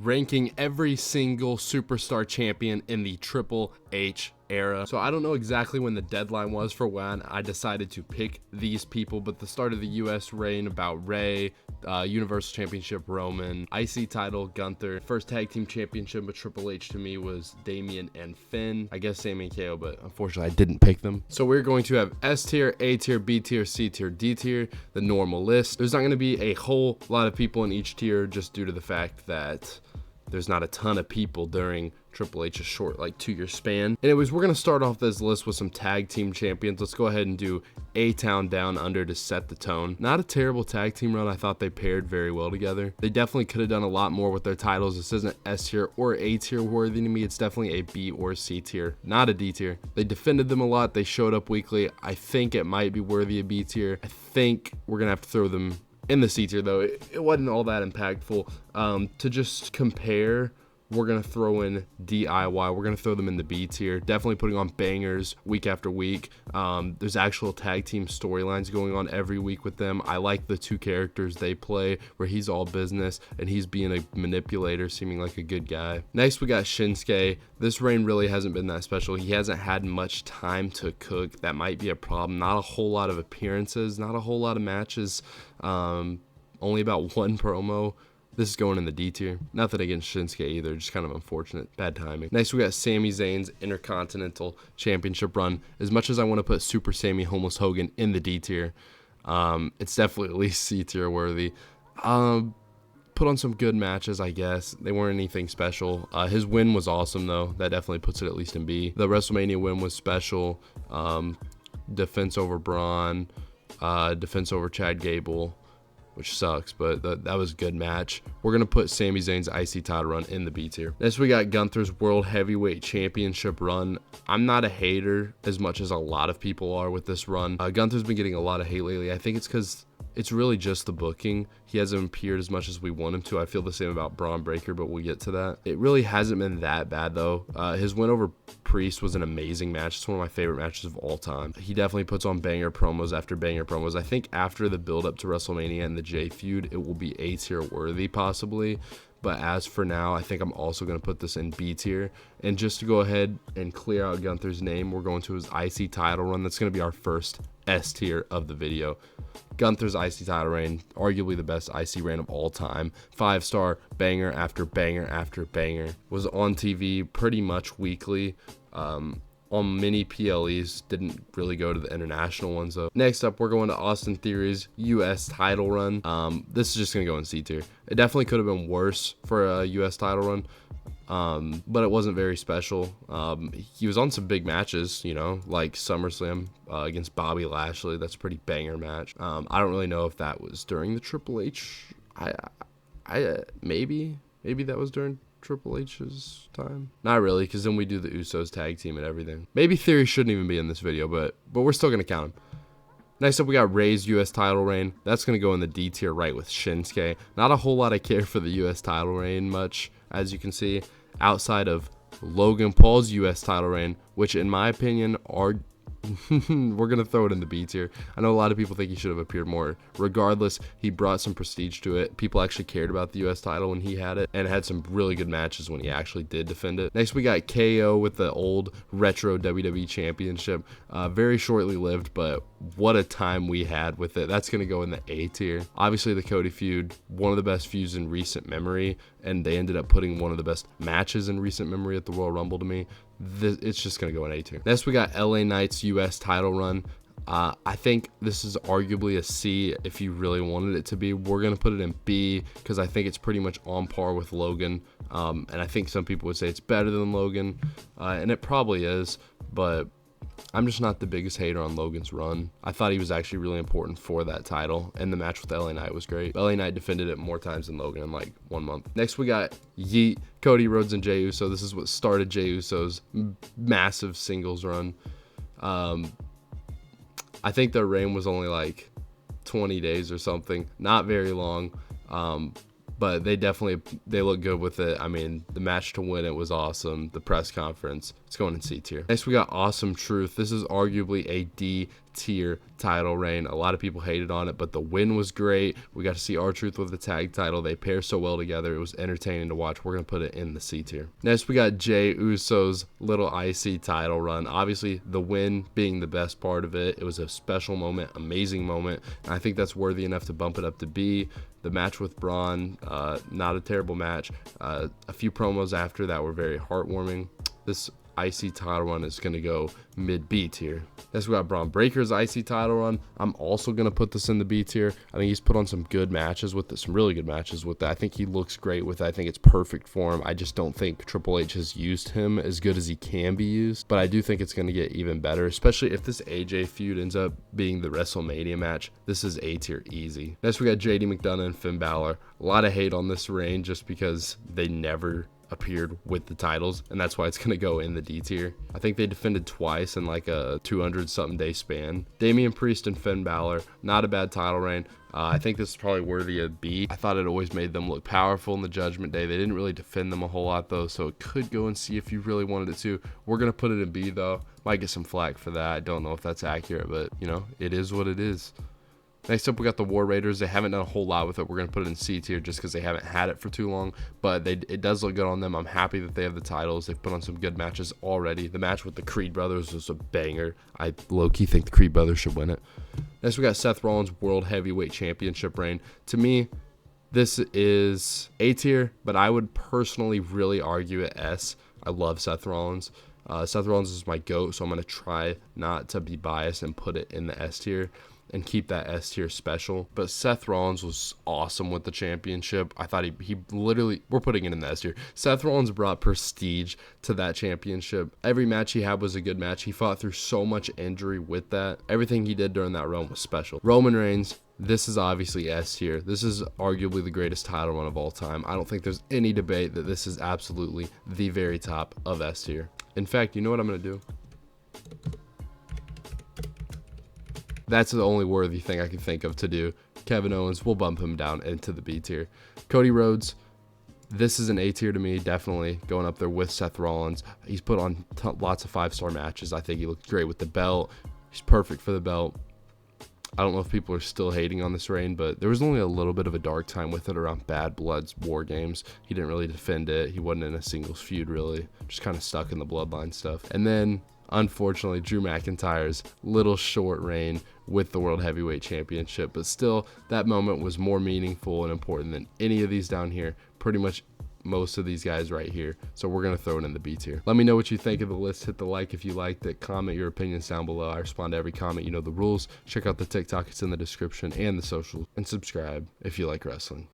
ranking every single superstar champion in the Triple H era. So I don't know exactly when the deadline was for when I decided to pick these people, but the start of the US reign about Ray, Universal Championship Roman, IC title Gunther, first tag team championship with Triple H to me was Damian and Finn. I guess Sami and KO, but unfortunately I didn't pick them. So we're going to have S tier, A tier, B tier, C tier, D tier, the normal list. There's not going to be a whole lot of people in each tier just due to the fact that there's not a ton of people during Triple H's short, like 2-year span. Anyways, we're going to start off this list with some tag team champions. Let's go ahead and do A-Town Down Under to set the tone. Not a terrible tag team run. I thought they paired very well together. They definitely could have done a lot more with their titles. This isn't S tier or A tier worthy to me. It's definitely a B or C tier, not a D tier. They defended them a lot. They showed up weekly. I think it might be worthy of B tier. I think we're going to have to throw them in the C tier, though. It wasn't all that impactful. To just compare, we're going to throw in DIY. We're going to throw them in the B tier. Definitely putting on bangers week after week. There's actual tag team storylines going on every week with them. I like the two characters they play, where he's all business and he's being a manipulator, seeming like a good guy. Next, we got Shinsuke. This reign really hasn't been that special. He hasn't had much time to cook. That might be a problem. Not a whole lot of appearances, not a whole lot of matches. Only about one promo. This is going in the D tier. Nothing against Shinsuke either, just kind of unfortunate. Bad timing. Next, we got Sami Zayn's Intercontinental Championship run. As much as I want to put Super Sami Homeless Hogan in the D tier, it's definitely at least C tier worthy. Put on some good matches, I guess. They weren't anything special. His win was awesome, though. That definitely puts it at least in B. The WrestleMania win was special. Defense over Braun. Defense over Chad Gable, which sucks, but that was a good match. We're going to put Sami Zayn's IC title run in the B tier. Next, we got Gunther's World Heavyweight Championship run. I'm not a hater as much as a lot of people are with this run. Gunther's been getting a lot of hate lately. I think it's because it's really just the booking. He hasn't appeared as much as we want him to. I feel the same about Braun Breaker, but we'll get to that. It really hasn't been that bad, though. His win over Priest was an amazing match. It's one of my favorite matches of all time. He definitely puts on banger promos after banger promos. I think after the build-up to WrestleMania and the Jay feud, it will be A tier worthy, possibly. But as for now, I think I'm also going to put this in B tier. And just to go ahead and clear out Gunther's name, we're going to his IC title run. That's going to be our first S tier of the video. Gunther's IC title reign, arguably the best IC reign of all time. 5-star, banger after banger after banger. Was on TV pretty much weekly. On mini PLEs, didn't really go to the international ones though. Next up, we're going to Austin Theory's US title run. This is just gonna go in C tier. It definitely could have been worse for a US title run, but it wasn't very special. He was on some big matches, you know, like SummerSlam against Bobby Lashley. That's a pretty banger match. I don't really know if that was during the Triple H. Maybe that was during Triple H's time. Not really, because then we do the Usos tag team and everything. Maybe Theory shouldn't even be in this video, but we're still gonna count him. Next up, we got Ray's US title reign. That's gonna go in the D tier right with Shinsuke. Not a whole lot of care for the US title reign much, as you can see, outside of Logan Paul's US title reign, which in my opinion are we're gonna throw it in the B tier. I know a lot of people think he should have appeared more. Regardless, he brought some prestige to it. People actually cared about the US title when he had it, and had some really good matches when he actually did defend it. Next, we got KO with the old retro WWE championship. Very shortly lived, but what a time we had with it. That's gonna go in the A tier. Obviously, the Cody feud, one of the best feuds in recent memory, and they ended up putting one of the best matches in recent memory at the Royal Rumble to me. It's just going to go in A tier. Next, we got LA Knight's US title run. I think this is arguably a C if you really wanted it to be. We're going to put it in B because I think it's pretty much on par with Logan. And I think some people would say it's better than Logan. And it probably is, but I'm just not the biggest hater on Logan's run. I thought he was actually really important for that title, and the match with LA Knight was great. LA Knight defended it more times than Logan in like 1 month. Next, we got Yeet, Cody Rhodes, and Jey Uso. This is what started Jey Uso's massive singles run. I think their reign was only like 20 days or something, not very long. but they look good with it. I mean, the match to win it was awesome. The press conference, it's going in C tier. Next, we got Awesome Truth. This is arguably a D tier title reign. A lot of people hated on it, but the win was great. We got to see R-Truth with the tag title. They pair so well together. It was entertaining to watch. We're going to put it in the C tier. Next, we got Jey Uso's little IC title run. Obviously, the win being the best part of it. It was a special moment, amazing moment, and I think that's worthy enough to bump it up to B. The match with Braun, not a terrible match. A few promos after that were very heartwarming. This IC title run is going to go mid B tier. Next, we got Braun Breaker's IC title run. I'm also going to put this in the B tier. I think he's put on some good matches with it, some really good matches with it. I think he looks great with it. I think it's perfect for him. I just don't think Triple H has used him as good as he can be used, but I do think it's going to get even better, especially if this AJ feud ends up being the WrestleMania match. This is A tier easy. Next, we got JD McDonough and Finn Balor. A lot of hate on this reign just because they never appeared with the titles, and that's why it's going to go in the D tier. I think they defended twice in like a 200 something day span. Damian Priest and Finn Balor, not a bad title reign. I think this is probably worthy of B. I thought it always made them look powerful in the Judgment Day. They didn't really defend them a whole lot though, so it could go and see if you really wanted it to. We're going to put it in B though. Might get some flack for that. I don't know if that's accurate, but you know, it is what it is. Next up, we got the War Raiders. They haven't done a whole lot with it. We're going to put it in C tier just because they haven't had it for too long, but it does look good on them. I'm happy that they have the titles. They've put on some good matches already. The match with the Creed brothers was a banger. I low-key think the Creed brothers should win it. Next, we got Seth Rollins' World Heavyweight Championship reign. To me, this is A tier, but I would personally really argue it S. I love Seth Rollins. Seth Rollins is my GOAT, so I'm going to try not to be biased and put it in the S tier and keep that S tier special. But Seth Rollins was awesome with the championship. I thought he literally, we're putting it in the S tier. Seth Rollins brought prestige to that championship. Every match he had was a good match. He fought through so much injury with that. Everything he did during that run was special. Roman Reigns, this is obviously S tier. This is arguably the greatest title run of all time. I don't think there's any debate that this is absolutely the very top of S tier. In fact, you know what I'm going to do? That's the only worthy thing I can think of to do. Kevin Owens, we'll bump him down into the B tier. Cody Rhodes, this is an A tier to me, definitely going up there with Seth Rollins. He's put on lots of 5-star matches. I think he looked great with the belt. He's perfect for the belt. I don't know if people are still hating on this reign, but there was only a little bit of a dark time with it around Bad Blood's War Games. He didn't really defend it. He wasn't in a singles feud, really. Just kind of stuck in the Bloodline stuff. And then, unfortunately, Drew McIntyre's little short reign with the World Heavyweight Championship. But still, that moment was more meaningful and important than any of these down here. Pretty much most of these guys right here, so we're going to throw it in the B tier. Let me know what you think of the list. Hit the like if you liked it. Comment your opinions down below. I respond to every comment. You know the rules. Check out the TikTok, it's in the description, and the socials, and subscribe if you like wrestling.